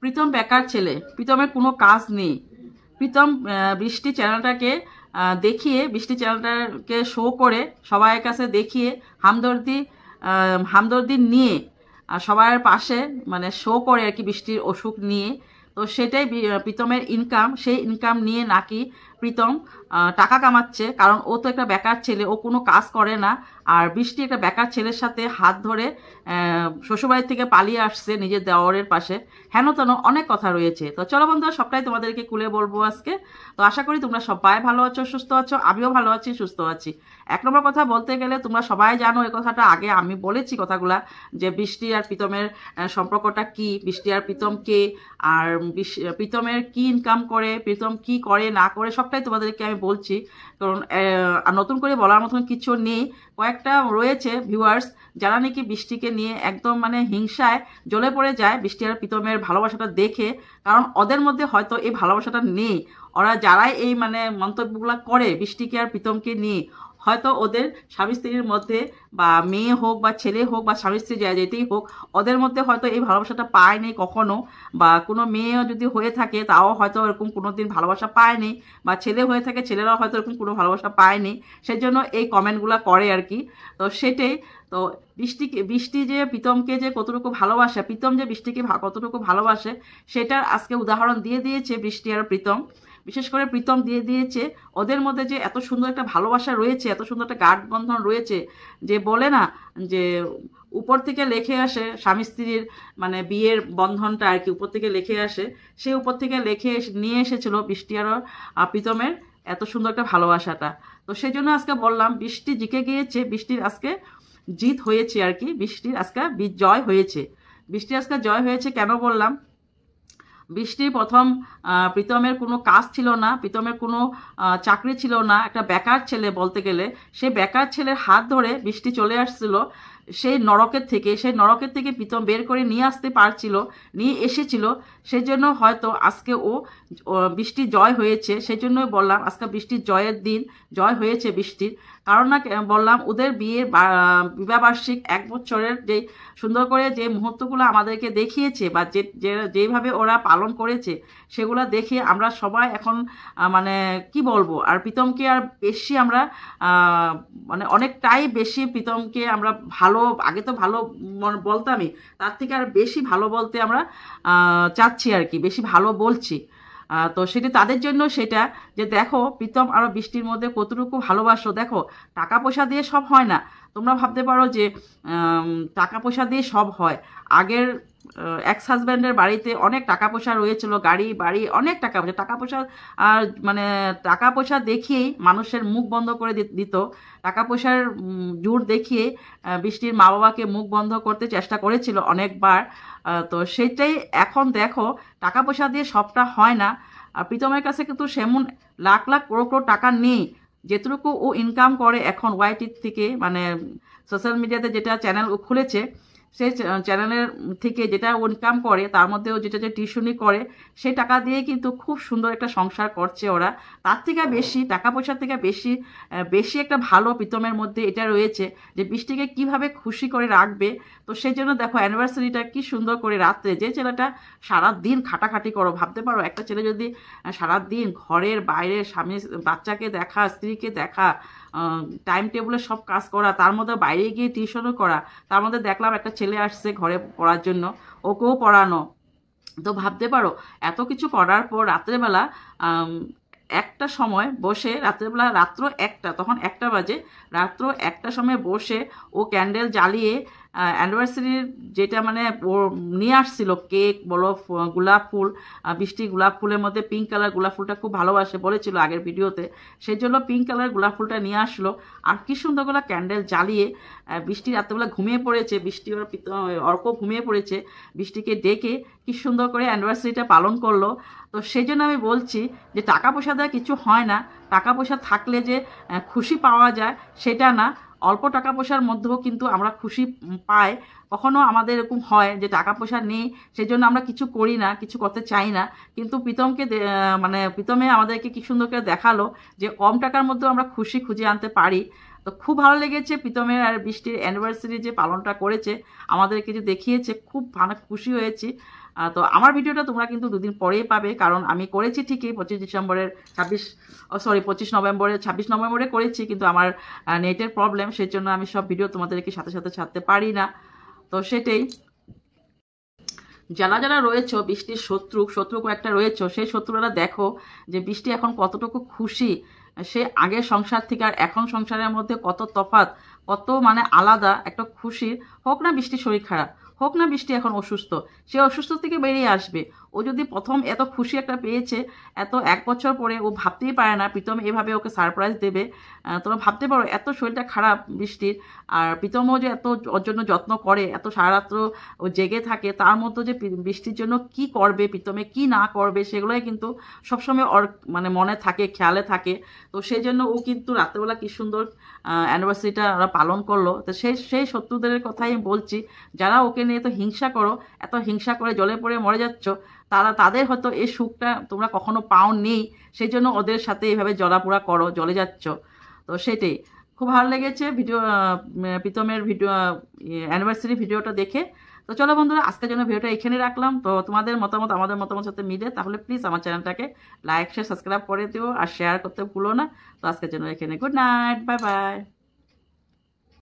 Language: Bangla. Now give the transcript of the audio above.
প্রীতম বেকার ছেলে, প্রীতমের কোনো কাজ নেই। প্রীতম বৃষ্টি চ্যানেলটাকে দেখিয়ে, বৃষ্টি চ্যানেলটাকে শো করে সবাইয়ের কাছে দেখিয়ে হামদর্দি নিয়ে সবার পাশে মানে শো করে আর কি বৃষ্টির অসুখ নিয়ে। তো সেটাই প্রীতমের ইনকাম, সেই ইনকাম নিয়ে নাকি প্রীতম টাকা কামাচ্ছে। কারণ ও তো একটা বেকার ছেলে, ও কোনো কাজ করে না। আর বৃষ্টি একটা বেকার ছেলের সাথে হাত ধরে শ্বশুরবাড়ির থেকে পালিয়ে আসছে নিজের দেওরের পাশে। হেন তেন অনেক কথা রয়েছে। তো চলো বন্ধুরা, সবটাই তোমাদেরকে খুলে বলবো আজকে। তো আশা করি তোমরা সবাই ভালো আছো, সুস্থ আছো। আমিও ভালো আছি, সুস্থ আছি। এক নম্বর কথা বলতে গেলে, তোমরা সবাই জানো এই কথাটা, আগে আমি বলেছি কথাগুলা, যে বৃষ্টি আর প্রীতমের সম্পর্কটা কি, বৃষ্টি আর প্রীতম কে, আর প্রীতমের কি ইনকাম করে, প্রীতম কি করে না করে, সবটাই তোমাদেরকে আমি বলছি। কারণ নতুন করে বলার মতন কিছু নেই। কয়েকটা রয়েছে ভিউয়ার্স যারা নাকি বৃষ্টিকে নিয়ে একদম মানে হিংসায় জ্বলে পড়ে যায় বৃষ্টি আর প্রীতমের ভালোবাসাটা দেখে। কারণ ওদের মধ্যে হয়তো এই ভালোবাসাটা নেই। ওরা যারাই এই মানে মন্তব্যগুলো করে বৃষ্টিকে আর প্রীতমকে নিয়ে, হয়তো ওদের স্বামী স্ত্রীর মধ্যে, বা মেয়ে হোক বা ছেলে হোক বা স্বামী স্ত্রী যা যেতেই হোক, ওদের মধ্যে হয়তো এই ভালোবাসাটা পায়নি কখনো। বা কোনো মেয়েও যদি হয়ে থাকে তাও হয়তো এরকম কোনো দিন ভালোবাসা পায়নি, বা ছেলে হয়ে থাকে ছেলেরাও হয়তো এরকম কোনো ভালোবাসা পায়নি। সেই জন্য এই কমেন্টগুলো করে আর কি। তো সেটাই। তো বৃষ্টি যে প্রীতমকে যে কতটুকু ভালোবাসে, প্রীতম যে বৃষ্টিকে কতটুকু ভালোবাসে, সেটার আজকে উদাহরণ দিয়ে দিয়েছে বৃষ্টি আর প্রীতম। বিশেষ করে প্রীতম দিয়ে দিয়েছে ওদের মধ্যে যে এত সুন্দর একটা ভালোবাসা রয়েছে, এত সুন্দর একটা গাঢ় বন্ধন রয়েছে, যে বলে না যে উপর থেকে লেখে আসে স্বামী স্ত্রীর মানে বিয়ের বন্ধনটা আর কি, উপর থেকে লেখে আসে। সে উপর থেকে লেখে নিয়ে এসেছিল বৃষ্টি আর প্রীতমের এত সুন্দর একটা ভালোবাসাটা। তো সেই জন্য আজকে বললাম বৃষ্টি জিতে গিয়েছে, বৃষ্টির আজকে জিত হয়েছে আর কি, বৃষ্টির আজকে জয় হয়েছে। বৃষ্টির আজকে জয় হয়েছে কেন বললাম, বৃষ্টির প্রথম প্রীতমের কোনো কাজ ছিল না, প্রীতমের কোনো চাকরি ছিল না, একটা বেকার ছেলে বলতে গেলে। সেই বেকার ছেলের হাত ধরে বৃষ্টি চলে আসছিল সেই নরকের থেকে প্রীতম বের করে নিয়ে আসতে পারছিল, নিয়ে এসেছিল। সেই জন্য হয়তো আজকে বৃষ্টি জয় হয়েছে। সেই জন্যই বললাম আজকে বৃষ্টির জয়ের দিন, জয় হয়েছে বৃষ্টির। কারণ না বললাম ওদের বিয়ের বিবাহবার্ষিক 1 বছরের যে সুন্দর করে যে মুহূর্তগুলো আমাদেরকে দেখিয়েছে, বা যেভাবে ওরা পালন করেছে, সেগুলো দেখে আমরা সবাই এখন মানে কি বলবো, আর প্রীতমকে আর বেশি আমরা মানে অনেকটাই বেশি প্রীতমকে আমরা ভালো, আগে তো ভালো বলতামই, তার থেকে আর বেশি ভালো বলতে আমরা চাচ্ছি আর কি, বেশি ভালো বলছি। তো সেটা তাদের জন্য, সেটা যে দেখো প্রীতম আর বৃষ্টির মধ্যে কতটুকু ভালোবাসো। দেখো টাকা পয়সা দিয়ে সব হয় না। তোমরা ভাবতে পারো যে টাকা পয়সা দিয়ে সব হয়। আগের এক্স হাজব্যান্ডের বাড়িতে অনেক টাকা পয়সা রয়েছিল, গাড়ি বাড়ি অনেক টাকা পয়সা আর মানে টাকা পয়সা দেখিয়েই মানুষের মুখ বন্ধ করে দিত। টাকা পয়সার জোর দেখিয়ে বৃষ্টির মা বাবাকে মুখ বন্ধ করতে চেষ্টা করেছিল অনেকবার। তো সেটাই এখন দেখো টাকা পয়সা দিয়ে সবটা হয় না। আর প্রীতমের কাছে কিন্তু সেমন লাখ লাখ করোড় করোড় টাকা নেই। যেটুকু ও ইনকাম করে এখন ওয়াইটির থেকে, মানে সোশ্যাল মিডিয়াতে যেটা চ্যানেল ও খুলেছে, সেই চ্যানেলের থেকে যেটা ও ইনকাম করে, তার মধ্যেও যেটা যে টিউশনি করে, সেই টাকা দিয়ে কিন্তু খুব সুন্দর একটা সংসার করছে ওরা। তার থেকে বেশি, টাকা পয়সার থেকে বেশি বেশি একটা ভালো প্রীতমের মধ্যে এটা রয়েছে যে বৃষ্টিকে কিভাবে খুশি করে রাখবে। তো সেই জন্য দেখো অ্যানিভার্সারিটা কি সুন্দর করে রাত্রে, যে ছেলেটা সারাদিন খাটাখাটি করো, ভাবতে পারো একটা ছেলে যদি সারাদিন ঘরের বাইরে স্বামী বাচ্চাকে দেখা, স্ত্রীকে দেখা, টাইম টেবিলে সব কাজ করা, তার মধ্যে বাইরে গিয়ে টিউশনও করা, তার মধ্যে দেখলাম একটা ছেলে আসছে ঘরে পড়ার জন্য, ওকেও পড়ানো। তো ভাবতে পারো এত কিছু করার পর রাত্রেবেলা একটা সময় বসে, রাত্রেবেলা রাত্র 1টা, তখন 1টা বাজে, রাত্র 1টার সময় বসে ও ক্যান্ডেল জ্বালিয়ে অ্যানিভার্সারির যেটা মানে ও নিয়ে আসছিল, কেক বলো, গোলাপ ফুল, বৃষ্টি গোলাপ ফুলের মধ্যে পিঙ্ক কালার গোলাপ ফুলটা খুব ভালোবাসে বলেছিল আগের ভিডিওতে, সেই জন্য পিঙ্ক কালার গোলাপ ফুলটা নিয়ে আসলো। আর কি সুন্দরগুলো ক্যান্ডেল জ্বালিয়ে বৃষ্টি রাত্রেবেলা ঘুমিয়ে পড়েছে, বৃষ্টি অর্ক ঘুমিয়ে পড়েছে, বৃষ্টিকে ডেকে কি সুন্দর করে অ্যানিভার্সারিটা পালন করলো। তো সেই জন্য আমি বলছি যে টাকা পয়সা দেওয়া কিছু হয় না। টাকা পয়সা থাকলে যে খুশি পাওয়া যায় সেটা না। অল্প টাকা পয়সার মধ্যেও কিন্তু আমরা খুশি পাই। কখনো আমাদের এরকম হয় যে টাকা পয়সা নেই, সেই জন্য আমরা কিছু করি না, কিছু করতে চাই না। কিন্তু প্রীতমকে মানে প্রীতমে আমাদেরকে কি সুন্দর করে দেখালো যে কম টাকার মধ্যেও আমরা খুশি খুঁজে আনতে পারি। তো খুব ভালো লেগেছে প্রীতমের আর বৃষ্টির অ্যানিভার্সারি যে পালনটা করেছে, আমাদেরকে যে দেখিয়েছে, খুব অনেক খুশি হয়েছি। তো আমার ভিডিওটা তোমরা কিন্তু দুদিন পরেই পাবে, কারণ আমি করেছি ঠিকই 25 নভেম্বরে 26 নভেম্বরে করেছি, কিন্তু আমার নেটের প্রবলেম, সেই জন্য আমি সব ভিডিও তোমাদেরকে সাথে সাথে ছাড়তে পারি না। তো সেটাই, যারা যারা রয়েছে বৃষ্টির শত্রু কয়েকটা রয়েছে, সেই শত্রুরা দেখো যে বৃষ্টি এখন কতটুকু খুশি, সে আগের সংসার থেকে আর এখন সংসারের মধ্যে কত তফাৎ, কত মানে আলাদা একটা খুশির। হোক না বৃষ্টির শরীর খারাপ, হোক না বৃষ্টি এখন অসুস্থ, সে অসুস্থ থেকে বেরিয়ে আসবে। ও যদি প্রথম এত খুশি একটা পেয়েছে, এত 1 বছর পরে ও ভাবতেই পারে না প্রীতম এভাবে ওকে সারপ্রাইজ দেবে। তোমরা ভাবতে পারো এত শরীরটা খারাপ বৃষ্টির, আর প্রীতমও যে এত ওর জন্য যত্ন করে, এত সারা রাত্র ও জেগে থাকে, তার মধ্যে যে বৃষ্টির জন্য কি করবে, প্রীতমে কি না করবে, সেগুলোই কিন্তু সবসময় ওর মানে মনে থাকে, খেয়ালে থাকে। তো সেই জন্য ও কিন্তু রাত্রেবেলা কি সুন্দর অ্যানিভার্সারিটা ওরা পালন করলো। তো সেই শত্রুদের কথাই আমি বলছি, যারা ওকে নিয়ে তো হিংসা করো, এত হিংসা করে জলে পড়ে মরে যাচ্ছ, তাদের হয়তো এই সুখটা তোমরা কখনো পাও নি, সেই জন্য ওদের সাথে এইভাবে জ্বলাপোড়া করো, জ্বলে যাচ্ছ। তো সেটাই, খুব ভালো লেগেছে ভিডিও, প্রীতমের ভিডিও অ্যানিভার্সারি ভিডিওটা দেখে। তো চলো বন্ধুরা, আজকের জন্য ভিডিওটা এখানে রাখলাম। তো তোমাদের মতামত আমাদের মতামতের সাথে মিলে, তাহলে প্লিজ আমার চ্যানেলটাকে লাইক শেয়ার সাবস্ক্রাইব করে দিও, আর শেয়ার করতে ভুলো না। তো আজকের জন্য এখানে গুড নাইট, বাই বাই।